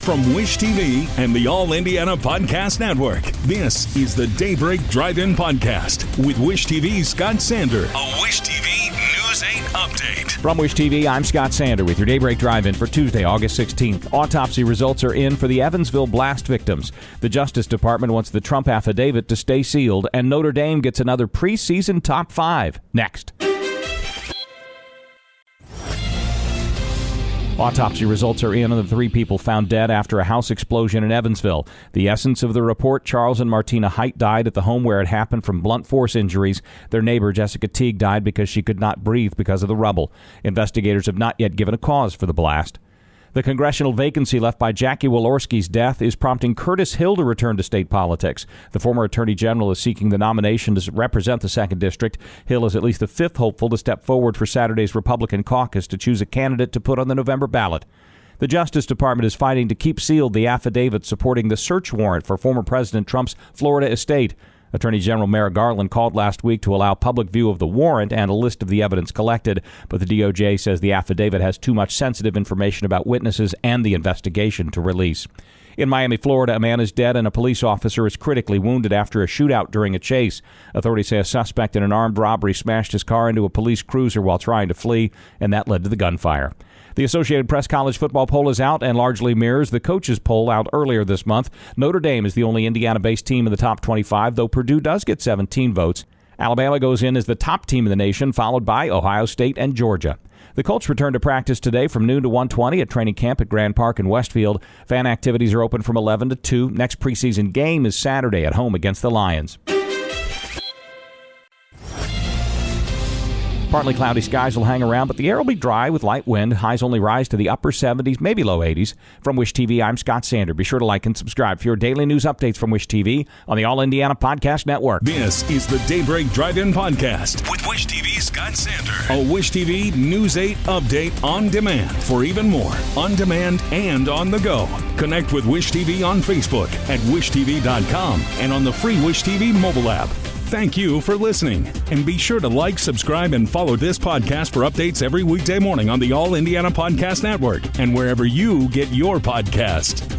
From Wish TV and the All Indiana Podcast Network, this is the Daybreak Drive-In Podcast with Wish TV's Scott Sander. A Wish TV News 8 update. From Wish TV, I'm Scott Sander with your Daybreak Drive-In for Tuesday, August 16th. Autopsy results are in for the Evansville blast victims. The Justice Department wants the Trump affidavit to stay sealed, and Notre Dame gets another preseason top 5. Next. Autopsy results are in on the 3 people found dead after a house explosion in Evansville. The essence of the report, Charles and Martina Height died at the home where it happened from blunt force injuries. Their neighbor, Jessica Teague, died because she could not breathe because of the rubble. Investigators have not yet given a cause for the blast. The congressional vacancy left by Jackie Walorski's death is prompting Curtis Hill to return to state politics. The former attorney general is seeking the nomination to represent the 2nd District. Hill is at least the 5th hopeful to step forward for Saturday's Republican caucus to choose a candidate to put on the November ballot. The Justice Department is fighting to keep sealed the affidavit supporting the search warrant for former President Trump's Florida estate. Attorney General Merrick Garland called last week to allow public view of the warrant and a list of the evidence collected, but the DOJ says the affidavit has too much sensitive information about witnesses and the investigation to release. In Miami, Florida, a man is dead and a police officer is critically wounded after a shootout during a chase. Authorities say a suspect in an armed robbery smashed his car into a police cruiser while trying to flee, and that led to the gunfire. The Associated Press college football poll is out and largely mirrors the coaches poll out earlier this month. Notre Dame is the only Indiana-based team in the top 25, though Purdue does get 17 votes. Alabama goes in as the top team in the nation, followed by Ohio State and Georgia. The Colts return to practice today from noon to 1:20 at training camp at Grand Park in Westfield. Fan activities are open from 11 to 2. Next preseason game is Saturday at home against the Lions. Partly cloudy skies will hang around, but the air will be dry with light wind. Highs only rise to the upper 70s, maybe low 80s. From Wish TV, I'm Scott Sander. Be sure to like and subscribe for your daily news updates from Wish TV on the All Indiana Podcast Network. This is the Daybreak Drive-In Podcast with Wish TV's Scott Sander. A Wish TV News 8 update on demand for even more on demand and on the go. Connect with Wish TV on Facebook at wishtv.com and on the free Wish TV mobile app. Thank you for listening, and be sure to like, subscribe, and follow this podcast for updates every weekday morning on the All Indiana Podcast Network and wherever you get your podcast.